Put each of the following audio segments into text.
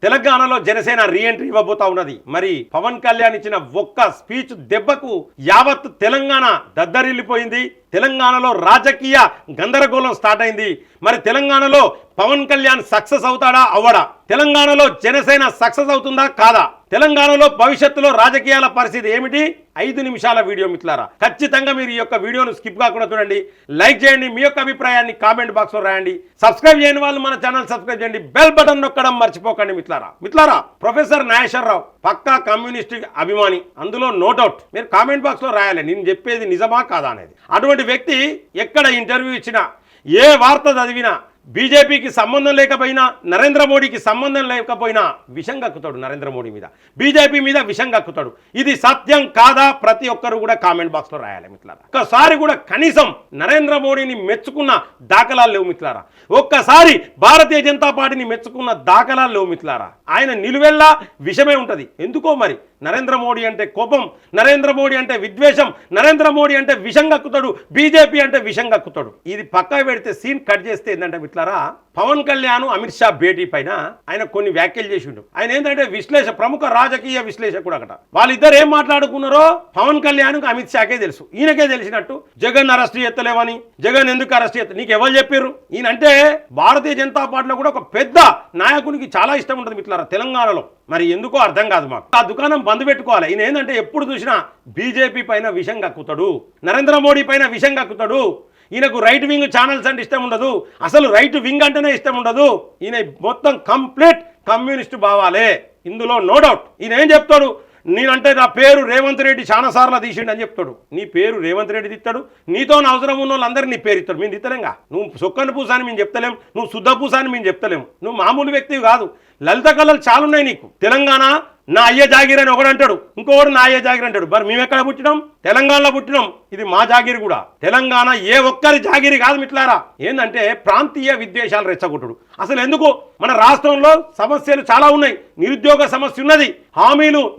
తెలంగాణలో జనసేన రీఎంట్రీ ఇవ్వబోతా ఉన్నది. మరి పవన్ కళ్యాణ్ ఇచ్చిన ఒక్క స్పీచ్ దెబ్బకు యావత్ తెలంగాణ దద్దరిల్లిపోయింది. తెలంగాణలో రాజకీయ గందరగోళం స్టార్ట్ అయింది. మరి తెలంగాణలో పవన్ కళ్యాణ్ సక్సెస్ అవుతాడా అవ్వడా? తెలంగాణలో జనసేన సక్సెస్ అవుతుందా కాదా? తెలంగాణలో భవిష్యత్తులో రాజకీయాల పరిస్థితి ఏమిటి? 5 నిమిషాల వీడియో మిత్రులారా, ఖచ్చితంగా మీరు ఈ యొక్క వీడియోను స్కిప్ కాకుండా చూడండి. లైక్ చేయండి, మీ యొక్క అభిప్రాయాన్ని కామెంట్ బాక్స్లో రాయండి. సబ్స్క్రైబ్ చేయని వాళ్ళు మన ఛానల్ సబ్స్క్రైబ్ చేయండి, బెల్ బటన్ నొక్కడం మర్చిపోకండి మిత్రులారా. ప్రొఫెసర్ నాగేశ్వరరావు పక్కా కమ్యూనిస్ట్ అభిమాని, అందులో నో డౌట్. మీరు కామెంట్ బాక్స్లో రాయాలి నేను చెప్పేది నిజమా కాదా అనేది. అటువంటి వ్యక్తి ఎక్కడ ఇంటర్వ్యూ ఇచ్చినా, ఏ వార్త చదివినా, బీజేపీకి సంబంధం లేకపోయినా, నరేంద్ర మోడీకి సంబంధం లేకపోయినా విషం కక్కుతాడు. నరేంద్ర మోడీ మీద, బీజేపీ మీద విషం కక్కుతాడు. ఇది సత్యం కాదా? ప్రతి ఒక్కరు కూడా కామెంట్ బాక్స్లో రాయాలి మిత్రులారా. ఒక్కసారి కూడా కనీసం నరేంద్ర మోడీని మెచ్చుకున్న దాఖలాలు లేవు మిత్రులారా. ఒక్కసారి భారతీయ జనతా పార్టీని మెచ్చుకున్న దాఖలాలు లేవు మిత్రులారా. ఆయన నిలువెల్లా విషమే ఉంటుంది. ఎందుకో మరి నరేంద్ర మోడీ అంటే కోపం, నరేంద్ర మోడీ అంటే విద్వేషం, నరేంద్ర మోడీ అంటే విషం కక్కుతాడు, బీజేపీ అంటే విషం కక్కుతాడు. ఇది పక్కకు పెడితే సీన్ కట్ చేస్తే ఏంటంటే మిత్రులారా, పవన్ కళ్యాణ్ అమిత్ షా భేటీ పైన ఆయన కొన్ని వ్యాఖ్యలు చేసిండు. ఆయన ఏంటంటే ప్రముఖ రాజకీయ విశ్లేషకుడు అక్కడ. వాళ్ళిద్దరు ఏం మాట్లాడుకున్నారో పవన్ కళ్యాణ్ అమిత్ షాకే తెలుసు, ఈయనకే తెలిసినట్టు. జగన్ అరెస్ట్ చేస్తలేవని, జగన్ ఎందుకు అరెస్ట్ చేస్తా నీకు ఎవరు చెప్పారు? ఈయనంటే భారతీయ జనతా పార్టీలో కూడా ఒక పెద్ద నాయకునికి చాలా ఇష్టం ఉంటుంది మిత్రులారా తెలంగాణలో. మరి ఎందుకో అర్థం కాదు మాకు. ఆ దుకాణం బంద్ పెట్టుకోవాలి. ఈయన ఏంటంటే ఎప్పుడు చూసినా బీజేపీ పైన విషం కక్కుతాడు, నరేంద్ర మోడీ పైన విషం కక్కుతాడు. ఈయనకు రైట్ వింగ్ ఛానల్స్ అంటే ఇష్టం ఉండదు, అసలు రైట్ వింగ్ అంటేనే ఇష్టం ఉండదు. ఈయన మొత్తం కంప్లీట్ కమ్యూనిస్ట్ భావాలే, ఇందులో నో డౌట్. ఈయన ఏం చెప్తాడు, నేనంటే నా పేరు రేవంత్ రెడ్డి చాలా సార్లు తీసిండు అని చెప్తాడు. నీ పేరు రేవంత్ రెడ్డి తిత్తాడు, నీతో అవసరం ఉన్న వాళ్ళందరూ నీ పేరు ఇస్తాడు. మేము తిత్తలేంగా. నువ్వు సొక్కని పూస అని మేము చెప్తలేం, నువ్వు శుద్ధ పూస అని మేము చెప్తలేము. నువ్వు మామూలు వ్యక్తివి కాదు. లలిత కళలు చాలున్నాయి నీకు. తెలంగాణ నా అయ్య జాగీర్ అని ఒకడు అంటాడు, ఇంకొకడు నా అయ్య జాగీర్ అంటాడు. మరి మేము ఎక్కడ పుట్టినాం? తెలంగాణలో పుట్టినాం. ఇది మా జాగీర్ కూడా. తెలంగాణ ఏ ఒక్కరి జాగీరి కాదు మిత్రులారా. ఏంటంటే ప్రాంతీయ విద్వేషాలు రెచ్చగొట్టుడు. అసలు ఎందుకు? మన రాష్ట్రంలో సమస్యలు చాలా ఉన్నాయి. నిరుద్యోగ సమస్య ఉన్నది,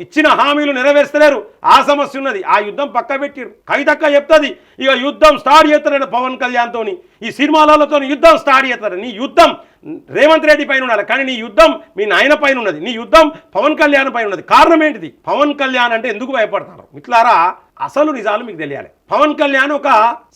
ఇచ్చిన హామీలు నెరవేర్చలేరు, ఆ సమస్య ఉన్నది. ఆ యుద్ధం పక్క పెట్టిరు. కవితక్క చెప్తుంది, ఇక యుద్ధం స్టార్ట్ చేస్తాడు పవన్ కళ్యాణ్ తోని, ఈ సినిమాలతో యుద్ధం స్టార్ట్ చేస్తాడు. నీ యుద్ధం రేవంత్ రెడ్డి పైన ఉండాలి, కానీ నీ యుద్ధం మీ నాయన పైన ఉన్నది, నీ యుద్ధం పవన్ కళ్యాణ్ పైన ఉన్నది. కారణం ఏంటిది? పవన్ కళ్యాణ్ అంటే ఎందుకు భయపడతారు మిత్రులారా? అసలు నిజాలు మీకు తెలియాలి. పవన్ కళ్యాణ్ ఒక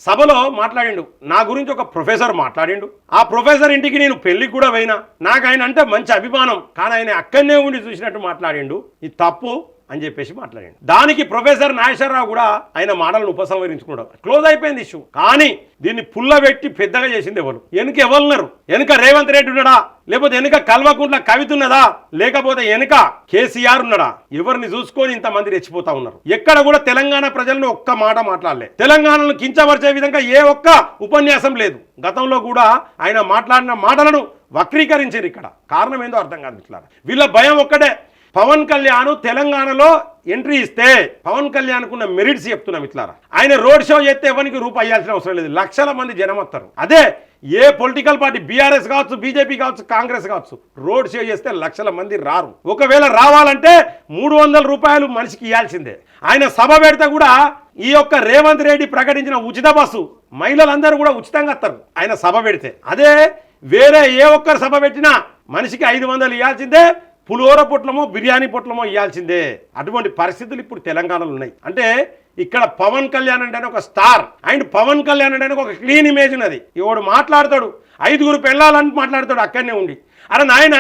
సభలో మాట్లాడిండు, నా గురించి ఒక ప్రొఫెసర్ మాట్లాడిండు. ఆ ప్రొఫెసర్ ఇంటికి నేను పెళ్లికి కూడా పోయినా, నాకు ఆయన అంటే మంచి అభిమానం, కానీ ఆయన అక్కడనే ఉండి చూసినట్టు మాట్లాడిండు. ఇది తప్పు అని చెప్పేసి మాట్లాడండి. దానికి ప్రొఫెసర్ నాగేశ్వరరావు కూడా ఆయన మాటలను ఉపసంహరించుకున్నాడు. క్లోజ్ అయిపోయింది ఇష్యూ. కానీ దీన్ని పుల్లబెట్టి పెద్దగా చేసింది ఎవరు? వెనుక ఎవరున్నారు? వెనుక రేవంత్ రెడ్డి ఉన్నాడా? లేకపోతే వెనుక కల్వకుంట్ల కవిత ఉన్నదా? లేకపోతే వెనుక కేసీఆర్ ఉన్నాడా? ఎవరిని చూసుకొని ఇంతమంది రెచ్చిపోతా ఉన్నారు. ఎక్కడ కూడా తెలంగాణ ప్రజలను ఒక్క మాట మాట్లాడలే. తెలంగాణను కించపరిచే విధంగా ఏ ఒక్క ఉపన్యాసం లేదు. గతంలో కూడా ఆయన మాట్లాడిన మాటలను వక్రీకరించారు. ఇక్కడ కారణం ఏందో అర్థం కాదు మిత్రులారా. వీళ్ళ భయం ఒక్కటే, పవన్ కళ్యాణ్ తెలంగాణలో ఎంట్రీ ఇస్తే పవన్ కళ్యాణ్కున్న మెరిట్స్ చెప్తున్నాం మిత్రులారా. ఆయన రోడ్ షో చేస్తే ఎవరికి రూపాయి ఇవ్వాల్సిన అవసరం లేదు, లక్షల మంది జనం వస్తారు. అదే ఏ పొలిటికల్ పార్టీ, బీఆర్ఎస్ కావచ్చు, బీజేపీ కావచ్చు, కాంగ్రెస్ కావచ్చు, రోడ్ షో చేస్తే లక్షల మంది రారు. ఒకవేళ రావాలంటే 300 రూపాయలు మనిషికి ఇవ్వాల్సిందే. ఆయన సభ పెడితే కూడా ఈ యొక్క రేవంత్ రెడ్డి ప్రకటించిన ఉచిత బస్సు మహిళలందరూ కూడా ఉచితంగా వస్తారు ఆయన సభ పెడితే. అదే వేరే ఏ ఒక్కరు సభ పెట్టినా మనిషికి 500 ఇవ్వాల్సిందే, పులిహోర పొట్లమో బిర్యానీ పొట్లమో ఇవ్వాల్సిందే. అటువంటి పరిస్థితులు ఇప్పుడు తెలంగాణలో ఉన్నాయి. అంటే ఇక్కడ పవన్ కళ్యాణ్ అంటే ఒక స్టార్, అండ్ పవన్ కళ్యాణ్ అంటే ఒక క్లీన్ ఇమేజ్ ఉన్నది. ఇవాడు మాట్లాడతాడు 5 పెళ్ళాలని మాట్లాడతాడు అక్కడనే ఉండి. అరే నాయన,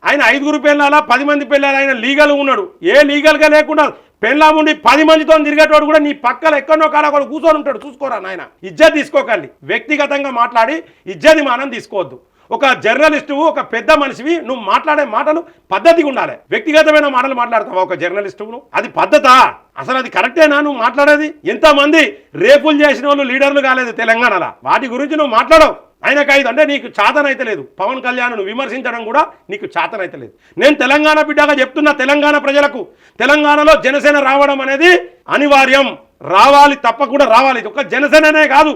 ఆయన 5 పెళ్ళాలా 10 మంది పెళ్ళాలా? ఆయన లీగల్ ఉన్నాడు. ఏ లీగల్గా లేకుండా పెళ్ళాముండి 10 మందితో తిరిగేటోడు కూడా నీ పక్కన ఎక్కడో కాడ కూడా కూర్చొని ఉంటాడు. చూసుకోరా నాయన, ఇజ్జత్ తీసుకోకండి. వ్యక్తిగతంగా మాట్లాడి ఇజ్జత్ మానం తీసుకోవద్దు. ఒక జర్నలిస్టు, ఒక పెద్ద మనిషివి, నువ్వు మాట్లాడే మాటలు పద్ధతిగా ఉండాలి. వ్యక్తిగతమైన మాటలు మాట్లాడతావా ఒక జర్నలిస్టును? అది పద్ధతా? అసలు అది కరెక్టేనా నువ్వు మాట్లాడేది? ఎంతమంది రేపులు చేసిన వాళ్ళు లీడర్లు కాలేదు తెలంగాణలో, వాటి గురించి నువ్వు మాట్లాడవు. ఆయనకు 5 అంటే నీకు చాతనైతే లేదు. పవన్ కళ్యాణ్ విమర్శించడం కూడా నీకు చాతనైతే లేదు. నేను తెలంగాణ బిడ్డగా చెప్తున్నా తెలంగాణ ప్రజలకు, తెలంగాణలో జనసేన రావడం అనేది అనివార్యం. రావాలి, తప్పకుండా రావాలి. ఒక జనసేననే కాదు,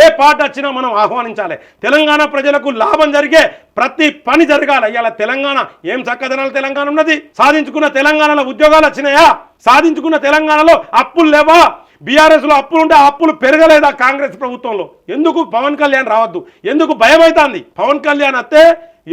ఏ పార్టీ వచ్చినా మనం ఆహ్వానించాలి. తెలంగాణ ప్రజలకు లాభం జరిగే ప్రతి పని జరగాలి. ఇవాళ తెలంగాణ ఏం చక్కదనాలు తెలంగాణ ఉన్నది. సాధించుకున్న తెలంగాణలో ఉద్యోగాలు వచ్చినాయా? సాధించుకున్న తెలంగాణలో అప్పులు లేవా? బీఆర్ఎస్లో అప్పులు ఉంటే ఆ అప్పులు పెరగలేదా కాంగ్రెస్ ప్రభుత్వంలో? ఎందుకు పవన్ కళ్యాణ్ రావద్దు? ఎందుకు భయం అవుతుంది? పవన్ కళ్యాణ్ అత్తే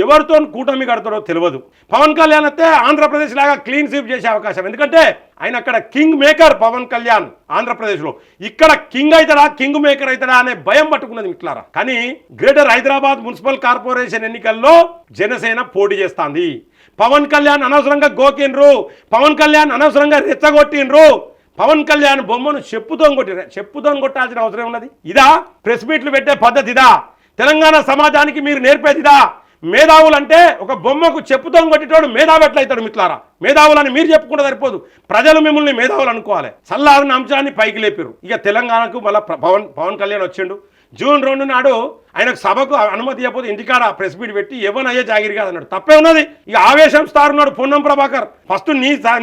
ఎవరితో కూటమి కడతాడో తెలియదు. పవన్ కళ్యాణ్ అయితే ఆంధ్రప్రదేశ్ లాగా క్లీన్ స్వీప్ చేసే అవకాశం, ఎందుకంటే ఆయన అక్కడ కింగ్ మేకర్ పవన్ కళ్యాణ్ ఆంధ్రప్రదేశ్లో. ఇక్కడ కింగ్ అవుతాడా కింగ్ మేకర్ అవుతాడా అనే భయం పట్టుకున్నది మిట్లారా. కానీ గ్రేటర్ హైదరాబాద్ మున్సిపల్ కార్పొరేషన్ ఎన్నికల్లో జనసేన పోటీ చేస్తాంది. పవన్ కళ్యాణ్ అనవసరంగా గోకిండ్రు, పవన్ కళ్యాణ్ అనవసరంగా రెచ్చగొట్టిండ్రు. పవన్ కళ్యాణ్ బొమ్మను చెప్పుతో కొట్టాల్సిన అవసరం ఉన్నది? ఇదా ప్రెస్ మీట్లు పెట్టే పద్ధతి? ఇదా తెలంగాణ సమాజానికి మీరు నేర్పేదిదా? మేధావులు అంటే ఒక బొమ్మకు చెప్పుతో కొట్టేటోడు మేధావి ఎట్లయితాడు మిట్లారా? మేధావులని మీరు చెప్పుకుంటే సరిపోదు, ప్రజలు మిమ్మల్ని మేధావులు అనుకోవాలి. చల్లారిన అంశాన్ని పైకి లేపారు. ఇక తెలంగాణకు మళ్ళీ పవన్ కళ్యాణ్ వచ్చిండు. జూన్ 2 నాడు ఆయనకు సభకు అనుమతి ఇవ్వకపోతే ఇంటికాడ ప్రెస్ మీట్ పెట్టి ఎవరినయ్యే జాగిరి కాదన్నాడు. తప్పే ఉన్నది. ఇక ఆవేశం స్టార్ ఉన్నాడు పొన్నం ప్రభాకర్. ఫస్ట్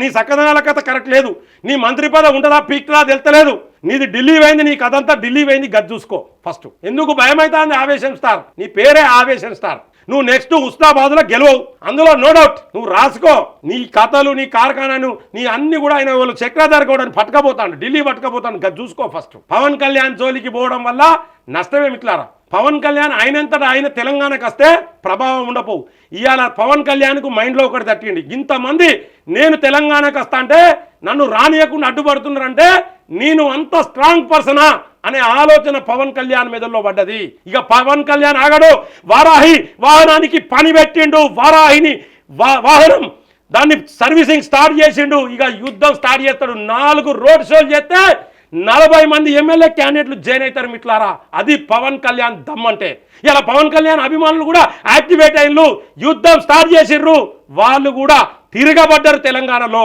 నీ సక్కదనాల కథ కరెక్ట్ లేదు, నీ మంత్రి పదవి ఉంటుందా పీక్లా తెలుతలేదు, నీది ఢిల్లీ పోయింది, నీ కథ అంతా ఢిల్లీ పోయింది, గది చూసుకో ఫస్ట్. ఎందుకు భయం అవుతుంది? ఆవేశం స్టార్, నీ పేరే ఆవేశం స్టార్. నువ్వు నెక్స్ట్ హుస్నాబాద్లో గెలవవు, అందులో నో డౌట్. నువ్వు రాసుకో నీ కథలు, నీ కార్ఖానాను, నీ అన్ని కూడా ఆయన వాళ్ళు చక్రధారి కూడా పట్టుకపోతాను, ఢిల్లీ పట్టుకపోతాను, గది చూసుకో ఫస్ట్. పవన్ కళ్యాణ్ జోలికి పోవడం వల్ల నష్టమే మిట్లారా. పవన్ కళ్యాణ్ ఆయనంతటా ఆయన తెలంగాణకు వస్తే ప్రభావం ఉండపోవు. ఇవాళ పవన్ కళ్యాణ్కు మైండ్లో ఒకటి తట్టిండి, ఇంతమంది నేను తెలంగాణకు వస్తా అంటే నన్ను రానియకుండా అడ్డుపడుతున్నారంటే నేను అంత స్ట్రాంగ్ పర్సనా అనే ఆలోచన పవన్ కళ్యాణ్ మెదడులో పడ్డది. ఇక పవన్ కళ్యాణ్ ఆగడు. వారాహి వాహనానికి పని పెట్టిండు, వారాహిని వాహనం దాన్ని సర్వీసింగ్ స్టార్ట్ చేసిండు. ఇక యుద్ధం స్టార్ట్ చేస్తాడు. 4 రోడ్ షోలు చేస్తే 40 మంది ఎమ్మెల్యే క్యాండిడేట్లు జాయిన్ అవుతారు మిట్లారా. అది పవన్ కళ్యాణ్ దమ్ అంటే. ఇలా పవన్ కళ్యాణ్ అభిమానులు కూడా యాక్టివేట్ అయ్యిండ్రు, యుద్ధం స్టార్ట్ చేసిర్రు. వాళ్ళు కూడా తిరగబడ్డారు తెలంగాణలో.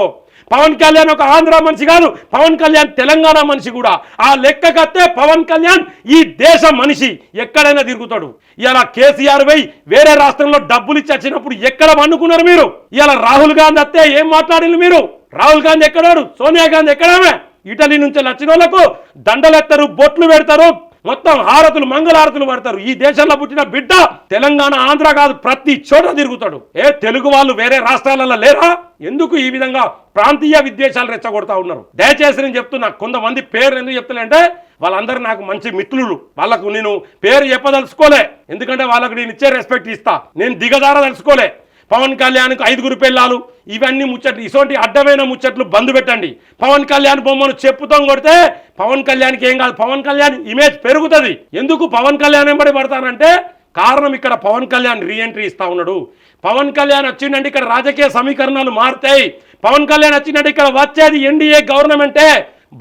పవన్ కళ్యాణ్ ఒక ఆంధ్ర మనిషి కాదు, పవన్ కళ్యాణ్ తెలంగాణ మనిషి కూడా. ఆ లెక్కకత్తే పవన్ కళ్యాణ్ ఈ దేశ మనిషి, ఎక్కడైనా తిరుగుతాడు. ఇలా కేసీఆర్ వై వేరే రాష్ట్రంలో డబ్బులు ఇచ్చి వచ్చినప్పుడు ఎక్కడ వండుకున్నారు మీరు? ఇలా రాహుల్ గాంధీ అత్తే ఏం మాట్లాడింది మీరు? రాహుల్ గాంధీ ఎక్కడాడు? సోనియా గాంధీ ఎక్కడామే? ఇటలీ నుంచి వచ్చిన వాళ్ళకు దండలెత్తారు, బొట్లు పెడతారు, మొత్తం హారతులు మంగళహారతులు పడతారు. ఈ దేశంలో పుట్టిన బిడ్డ తెలంగాణ ఆంధ్ర కాదు ప్రతి చోట తిరుగుతాడు. తెలుగు వాళ్ళు వేరే రాష్ట్రాలలో లేరా? ఎందుకు ఈ విధంగా ప్రాంతీయ విద్వేషాలు రెచ్చగొడతా ఉన్నారు? దయచేసి నేను చెప్తున్నా, కొంతమంది పేరు ఎందుకు చెప్తానంటే వాళ్ళందరూ నాకు మంచి మిత్రులు, వాళ్ళకు నేను పేరు చెప్పదలుచుకోలే, ఎందుకంటే వాళ్ళకు నేను ఇచ్చే రెస్పెక్ట్ ఇస్తా, నేను దిగజారదలుచుకోలే. పవన్ కళ్యాణ్కు 5 పెళ్ళాలు, ఇవన్నీ ముచ్చట్లు, ఇటువంటి అడ్డమైన ముచ్చట్లు బంద్ పెట్టండి. పవన్ కళ్యాణ్ బొమ్మను చెప్పుతో కొడితే పవన్ కళ్యాణ్కి ఏం కాదు, పవన్ కళ్యాణ్ ఇమేజ్ పెరుగుతుంది. ఎందుకు పవన్ కళ్యాణ్ వెంబడి పడతానంటే కారణం ఇక్కడ పవన్ కళ్యాణ్ రీఎంట్రీ ఇస్తా ఉన్నాడు. పవన్ కళ్యాణ్ వచ్చిందంటే ఇక్కడ రాజకీయ సమీకరణాలు మారుతాయి. పవన్ కళ్యాణ్ వచ్చిందంటే ఇక్కడ వచ్చేది ఎన్డీఏ గవర్నమెంటే.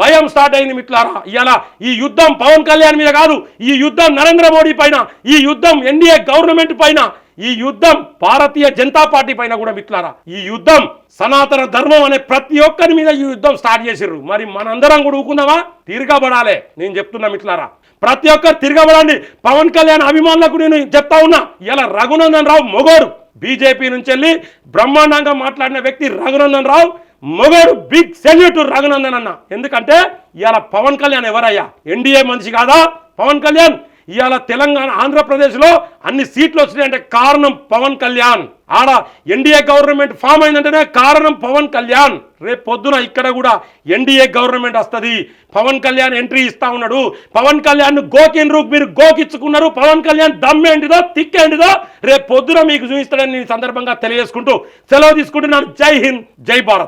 భయం స్టార్ట్ అయింది మిట్లారా. ఇవాళ ఈ యుద్ధం పవన్ కళ్యాణ్ మీద కాదు, ఈ యుద్ధం నరేంద్ర మోడీ పైన, ఈ యుద్ధం ఎన్డీఏ గవర్నమెంట్ పైన, ఈ యుద్ధం భారతీయ జనతా పార్టీ పైన కూడా మిట్లారా. ఈ యుద్ధం సనాతన ధర్మం అనే ప్రతి ఒక్కరి మీద ఈ యుద్ధం స్టార్ట్ చేసిర్రు. మరి మనందరం కూడా ఊకుందామా? తిరగబడాలి. నేను చెప్తున్నా మిట్లారా, ప్రతి ఒక్కరు తిరగబడండి. పవన్ కళ్యాణ్ అభిమానులకు నేను చెప్తా ఉన్నా, ఇలా రఘునందన్ రావు మొగోడు, బీజేపీ నుంచి వెళ్ళి బ్రహ్మాండంగా మాట్లాడిన వ్యక్తి రఘునందన్ రావు మొగోడు. బిగ్ సెల్యూట్ రఘునందన్ అన్న. ఎందుకంటే ఇవాళ పవన్ కళ్యాణ్ ఎవరయ్యా? ఎన్డీఏ మనిషి కాదా పవన్ కళ్యాణ్? ఇవాళ తెలంగాణ ఆంధ్రప్రదేశ్లో అన్ని సీట్లు వచ్చినాయంటే కారణం పవన్ కళ్యాణ్. ఆడ ఎన్డీఏ గవర్నమెంట్ ఫామ్ అయిందంటేనే కారణం పవన్ కళ్యాణ్. రేపు పొద్దున ఇక్కడ కూడా ఎన్డీఏ గవర్నమెంట్ వస్తుంది. పవన్ కళ్యాణ్ ఎంట్రీ ఇస్తా ఉన్నాడు. పవన్ కళ్యాణ్ గోకిండ్రు, మీరు గోకిచ్చుకున్నారు. పవన్ కళ్యాణ్ దమ్మేంటిదో తిక్కేంటిదో రేపు పొద్దున మీకు చూపిస్తాడని ఈ సందర్భంగా తెలియజేసుకుంటూ సెలవు తీసుకుంటున్నాను. జై హింద్, జై భారత్.